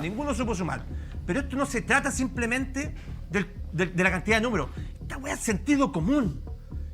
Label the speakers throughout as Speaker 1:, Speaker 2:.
Speaker 1: ninguno supo sumar. Pero esto no se trata simplemente de la cantidad de números. Esta weá es sentido común.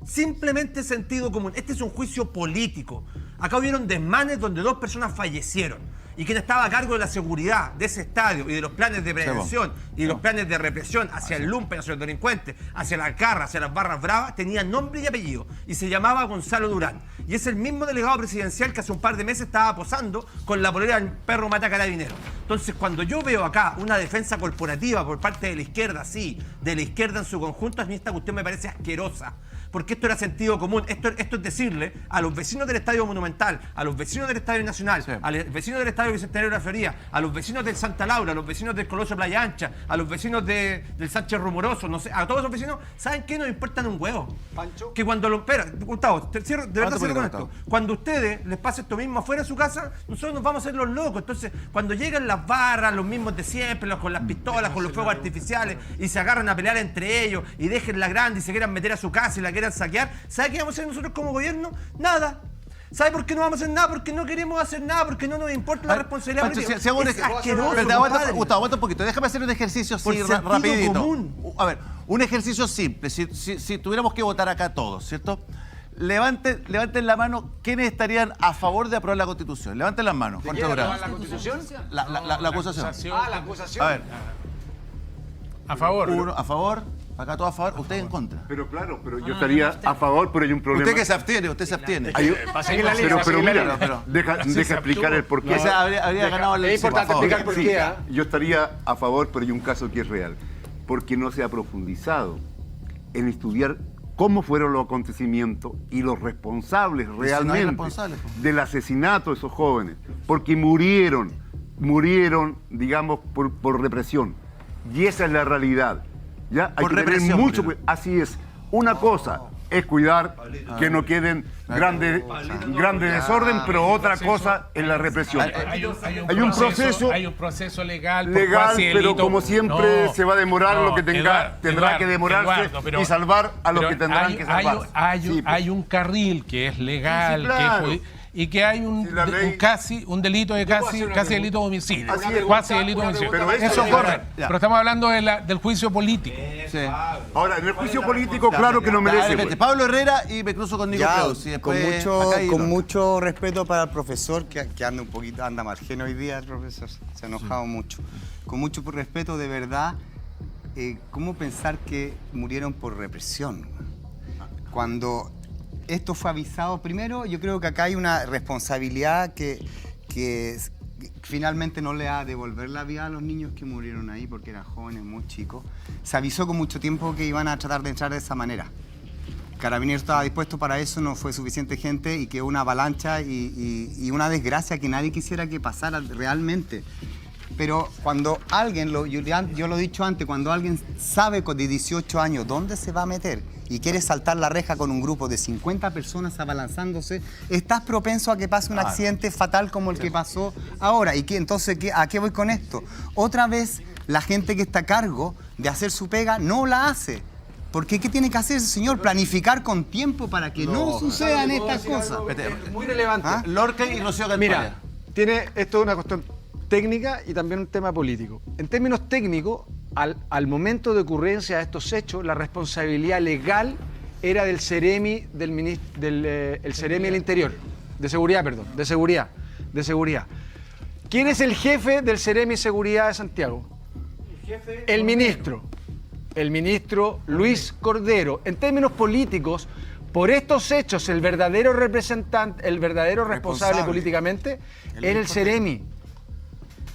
Speaker 1: Simplemente sentido común. Este es un juicio político. Acá hubieron desmanes donde 2 personas fallecieron. Y quien estaba a cargo de la seguridad de ese estadio y de los planes de prevención y de los planes de represión hacia el lumpen, hacia los delincuentes, hacia la garra, hacia las barras bravas, tenía nombre y apellido. Y se llamaba Gonzalo Durán. Y es el mismo delegado presidencial que hace un par de meses estaba posando con la polera del perro mata carabinero. Entonces, cuando yo veo acá una defensa corporativa por parte de la izquierda, sí, de la izquierda en su conjunto, a mí esta cuestión me parece asquerosa. Porque esto era sentido común. Esto es decirle a los vecinos del Estadio Monumental, a los vecinos del Estadio Nacional, a los vecinos del Estadio Bicentenario de la Florida, a los vecinos del Santa Laura, a los vecinos del Colosio Playa Ancha, a los vecinos del Sánchez Rumoroso, no sé, a todos esos vecinos, ¿saben qué? Nos importan un huevo.
Speaker 2: Pancho.
Speaker 1: Que cuando lo... Espera, Gustavo, de verdad cierro con esto. Cuando a ustedes les pase esto mismo afuera de su casa, nosotros nos vamos a hacer los locos. Entonces, cuando llegan las barras, los mismos de siempre, con las pistolas, con los fuegos artificiales, y se agarran a pelear entre ellos, y dejen la grande y se quieran meter a su casa y la quieran saquear, ¿sabe qué vamos a hacer nosotros como gobierno? Nada. ¿Sabe por qué no vamos a hacer nada? Porque no queremos hacer nada, porque no nos importa la responsabilidad.
Speaker 3: Pancho,
Speaker 1: política.
Speaker 3: si hago
Speaker 1: Es asqueroso,
Speaker 3: Gustavo, aguanta un poquito. Déjame hacer un ejercicio así rapidito. Común. A ver, un ejercicio simple. Si tuviéramos que votar acá todos, ¿cierto? Levanten la mano quienes estarían a favor de aprobar la Constitución. Levanten las manos.
Speaker 2: ¿De quién aprobar la Constitución?
Speaker 3: La acusación.
Speaker 2: La acusación.
Speaker 3: A ver.
Speaker 4: A favor.
Speaker 3: Uno a favor. Acá todos a favor, usted en contra.
Speaker 5: Pero claro, pero yo estaría a favor, pero hay un problema.
Speaker 3: Usted que se abstiene, usted se abstiene.
Speaker 5: Pero mira, deja explicar el porqué.
Speaker 3: O sea, habría ganado el...
Speaker 2: Es importante explicar por qué.
Speaker 5: Yo estaría a favor, pero hay un caso que es real. Porque no se ha profundizado en estudiar cómo fueron los acontecimientos y los responsables realmente del asesinato de esos jóvenes. Porque murieron, digamos, por represión. Y esa es la realidad. ¿Ya? Hay que tener mucho cuidado. Así es. Una cosa es cuidar que no queden grandes desorden, pero otra cosa es la represión.
Speaker 4: Hay un proceso legal,
Speaker 5: pero como siempre se va a demorar lo que tendrá que demorarse y salvar a los que tendrán que salvarse.
Speaker 4: Hay un carril que es legal, que es y que hay un delito de casi delito de homicidio. Casi delito de homicidio.
Speaker 5: Pero
Speaker 4: eso corre. Pero estamos hablando del juicio político.
Speaker 3: Sí.
Speaker 5: Ahora, en el juicio político, claro que no merece.
Speaker 3: Pablo Herrera y me cruzo con Nico Creus.
Speaker 6: Con mucho respeto para el profesor, que anda un poquito, anda margen hoy día el profesor, se ha enojado mucho. Con mucho respeto, de verdad, ¿cómo pensar que murieron por represión? Cuando esto fue avisado primero, yo creo que acá hay una responsabilidad que finalmente no le ha de devolver la vida a los niños que murieron ahí porque eran jóvenes, muy chicos. Se avisó con mucho tiempo que iban a tratar de entrar de esa manera. Carabineros estaba dispuesto para eso, no fue suficiente gente y quedó una avalancha y una desgracia que nadie quisiera que pasara realmente. Pero cuando alguien, yo lo he dicho antes, cuando alguien sabe de 18 años dónde se va a meter y quiere saltar la reja con un grupo de 50 personas abalanzándose, estás propenso a que pase un accidente fatal como el que pasó ahora. ¿Y entonces a qué voy con esto? Otra vez, la gente que está a cargo de hacer su pega no la hace. Porque ¿qué tiene que hacer ese señor? Planificar con tiempo para que no sucedan estas cosas.
Speaker 2: Muy relevante.
Speaker 3: Lorca y Rocío Campana.
Speaker 2: Mira, esto es una cuestión técnica y también un tema político. En términos técnicos, al momento de ocurrencia de estos hechos, la responsabilidad legal era del Ceremi el Ceremi del Interior, de seguridad. ¿Quién es el jefe del Ceremi Seguridad de Santiago? El ministro Luis Cordero. En términos políticos, por estos hechos, el verdadero representante, el verdadero responsable políticamente era el Ceremi.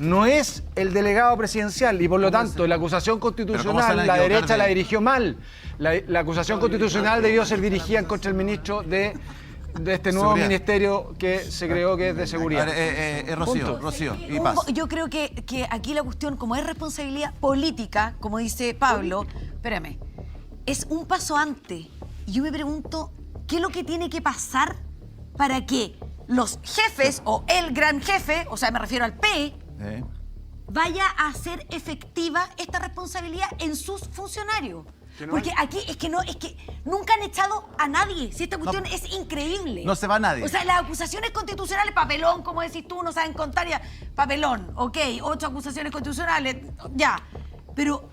Speaker 2: No es el delegado presidencial y por lo tanto la acusación constitucional, la derecha la dirigió mal. La acusación constitucional debió ser dirigida en contra del ministro de este nuevo ministerio que se creó, que es de seguridad.
Speaker 3: Rocío, y paz.
Speaker 7: Yo creo que aquí la cuestión, como es responsabilidad política, como dice Pablo, espérame, es un paso antes. Y yo me pregunto, ¿qué es lo que tiene que pasar para que los jefes o el gran jefe, o sea, me refiero al P, vaya a hacer efectiva esta responsabilidad en sus funcionarios? Porque aquí es que nunca han echado a nadie. Si esta cuestión es increíble.
Speaker 3: No se va nadie.
Speaker 7: O sea, las acusaciones constitucionales, papelón, como decís tú, no saben contar ya. Papelón, ok, 8 acusaciones constitucionales, ya. Pero,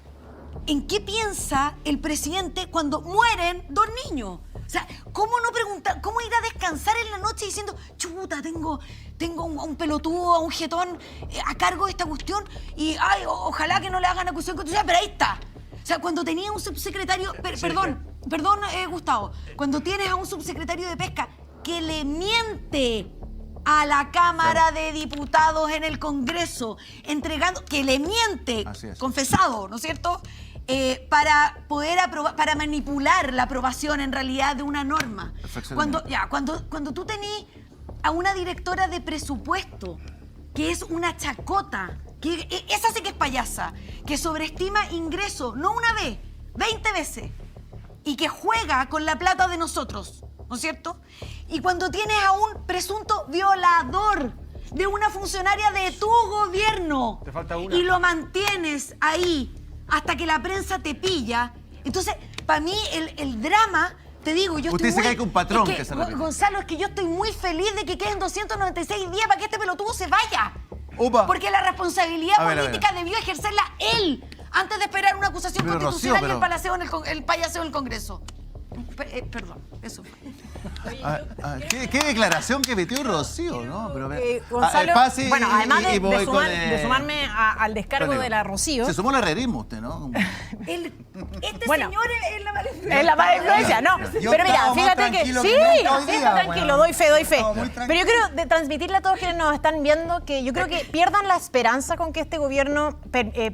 Speaker 7: ¿en qué piensa el presidente cuando mueren 2 niños? O sea, ¿cómo no preguntar, cómo ir a descansar en la noche diciendo, chuta, tengo un pelotudo, un jetón a cargo de esta cuestión y ay, ojalá que no le hagan acusación constitucional, pero ahí está. O sea, cuando tenía un subsecretario, perdón, Gustavo, cuando tienes a un subsecretario de Pesca que le miente a la Cámara de Diputados en el Congreso, entregando, que le miente, confesado, ¿no es cierto?, para poder aprobar, para manipular la aprobación en realidad de una norma. Cuando tú tenés a una directora de presupuesto que es una chacota, que esa sí que es payasa, que sobreestima ingresos, no una vez, 20 veces, y que juega con la plata de nosotros, ¿no es cierto? Y cuando tienes a un presunto violador de una funcionaria de tu gobierno
Speaker 2: Te falta una.
Speaker 7: y lo mantienes ahí hasta que la prensa te pilla, entonces, para mí, el drama, te digo, yo
Speaker 3: Usted
Speaker 7: estoy
Speaker 3: dice
Speaker 7: muy...
Speaker 3: que hay un patrón que se repite.
Speaker 7: Gonzalo, es que yo estoy muy feliz de que queden 296 días para que este pelotudo se vaya.
Speaker 3: Upa.
Speaker 7: Porque la responsabilidad
Speaker 3: A ver.
Speaker 7: política debió ejercerla él antes de esperar una acusación
Speaker 3: Pero,
Speaker 7: constitucional
Speaker 3: Rocío,
Speaker 7: y el payaseo del Congreso. Perdón, eso fue.
Speaker 3: ¿Qué declaración que metió Rocío, ¿no? Pero,
Speaker 8: Gonzalo,
Speaker 3: pase
Speaker 8: bueno, además
Speaker 3: y voy con,
Speaker 8: de sumarme al descargo de la Rocío.
Speaker 3: Se sumó al herrerismo usted, ¿no?
Speaker 7: Señor es la mala influencia.
Speaker 8: Es la mala influencia, no. Pero mira, fíjate que sí, tranquilo, doy fe. Pero yo quiero transmitirle a todos quienes nos están viendo que yo creo que pierdan la esperanza con que este gobierno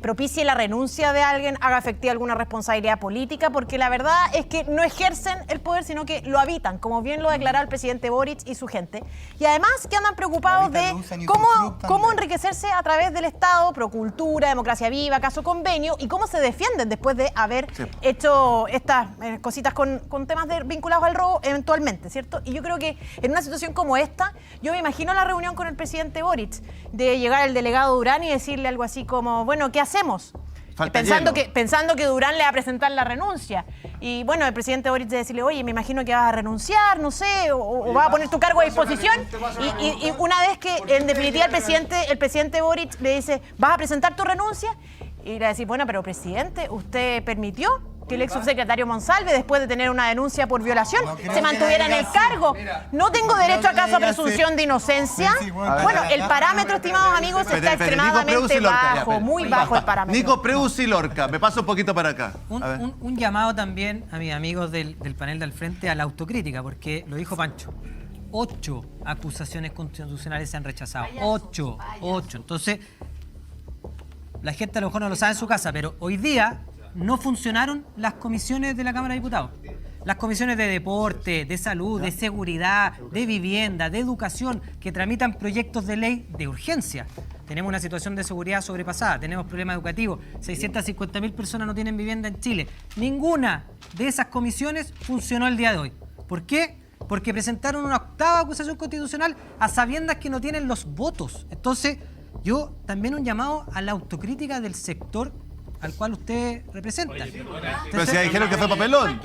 Speaker 8: propicie la renuncia de alguien, haga efectiva alguna responsabilidad política, porque la verdad es que no ejercen el poder, sino que lo habitan, como bien lo declaró el presidente Boric y su gente. Y además que andan preocupados de cómo enriquecerse a través del Estado, Procultura, Democracia Viva, Caso Convenio, y cómo se defienden después de haber hecho estas cositas con temas vinculados al robo eventualmente, ¿cierto? Y yo creo que en una situación como esta, yo me imagino la reunión con el presidente Boric, de llegar el delegado Durán y decirle algo así como, bueno, ¿qué hacemos? Pensando que Durán le va a presentar la renuncia. Y bueno, el presidente Boric de decirle, oye, me imagino que vas a renunciar, no sé, o vas a poner tu cargo a disposición. Y una vez que en definitiva el presidente Boric le dice, ¿vas a presentar tu renuncia? Y le va a decir, bueno, pero presidente, ¿usted permitió que el ex subsecretario Monsalve, después de tener una denuncia por violación, se mantuviera en el cargo? ¿No tengo derecho acaso a presunción de inocencia? Bueno, el parámetro, estimados amigos, está extremadamente bajo, muy bajo el parámetro.
Speaker 3: Nico Preus y Lorca, me paso un poquito para acá.
Speaker 9: Un llamado también a mis amigos del panel del frente a la autocrítica, porque lo dijo Pancho. 8 acusaciones constitucionales se han rechazado. 8. Entonces, la gente a lo mejor no lo sabe en su casa, pero hoy día no funcionaron las comisiones de la Cámara de Diputados. Las comisiones de deporte, de salud, de seguridad, de vivienda, de educación, que tramitan proyectos de ley de urgencia. Tenemos una situación de seguridad sobrepasada, tenemos problemas educativos, 650.000 personas no tienen vivienda en Chile. Ninguna de esas comisiones funcionó el día de hoy. ¿Por qué? Porque presentaron una 8ª acusación constitucional a sabiendas que no tienen los votos. Entonces, yo también un llamado a la autocrítica del sector al cual usted representa.
Speaker 3: Pero si dijeron que fue papelón.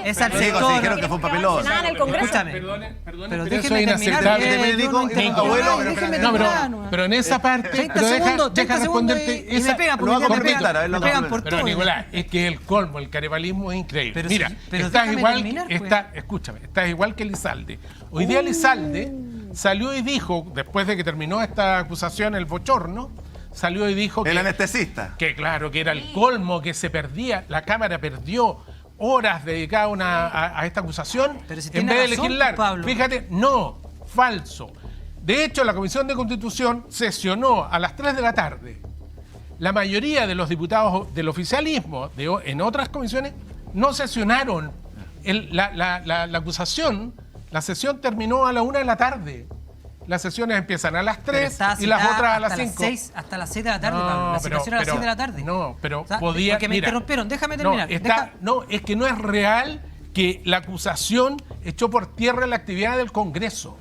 Speaker 9: Es al
Speaker 3: sector.
Speaker 9: sector.
Speaker 3: Si dijeron que fue papelón.
Speaker 9: Escúchame.
Speaker 4: Perdone,
Speaker 9: Pero
Speaker 4: eso
Speaker 9: déjeme
Speaker 4: es inaceptable. Pero en esa parte,
Speaker 9: 30 segundos,
Speaker 4: deja responderte
Speaker 9: y me pegan por
Speaker 4: pero
Speaker 9: todo.
Speaker 4: Nicolás, es que el colmo, el carevalismo es increíble.
Speaker 9: Pero
Speaker 4: mira,
Speaker 9: pero
Speaker 4: estás igual,
Speaker 9: terminar, pues.
Speaker 4: estás igual que Elizalde. Hoy día Elizalde salió y dijo, después de que terminó esta acusación, el bochorno, salió y dijo
Speaker 3: el anestesista.
Speaker 4: Que claro, que era el colmo, que se perdía, la Cámara perdió horas dedicadas a esta acusación
Speaker 9: pero si
Speaker 4: en vez de
Speaker 9: razón,
Speaker 4: legislar.
Speaker 9: Pablo.
Speaker 4: Fíjate, no, falso. De hecho, la Comisión de Constitución sesionó a las 3 de la tarde. La mayoría de los diputados del oficialismo en otras comisiones no sesionaron. La acusación, la sesión terminó a la 1 de la tarde. Las sesiones empiezan a las 3 y las otras a las 5.
Speaker 9: Hasta las 6 de la tarde, Pablo. La citación a las 6 de la tarde.
Speaker 4: No, pero
Speaker 9: o sea,
Speaker 4: podía...
Speaker 9: Porque me interrumpieron, déjame terminar.
Speaker 4: No, es que no es real que la acusación echó por tierra la actividad del Congreso.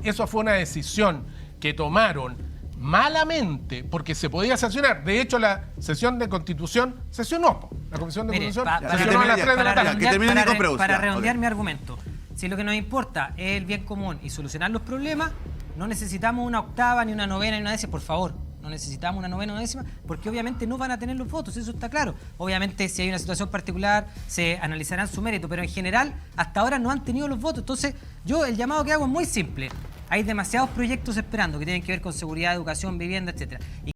Speaker 4: Eso fue una decisión que tomaron malamente, porque se podía sancionar. De hecho, la sesión de Constitución sesionó. La Comisión de
Speaker 9: Mire,
Speaker 4: Constitución
Speaker 3: que
Speaker 4: sesionó a las 3 de la tarde.
Speaker 9: Para redondear mi argumento, si lo que nos importa es el bien común y solucionar los problemas, no necesitamos una octava, ni una novena, ni una décima, por favor. No necesitamos una novena o una décima, porque obviamente no van a tener los votos, eso está claro. Obviamente, si hay una situación particular, se analizarán su mérito, pero en general, hasta ahora no han tenido los votos. Entonces, yo el llamado que hago es muy simple. Hay demasiados proyectos esperando que tienen que ver con seguridad, educación, vivienda, etcétera.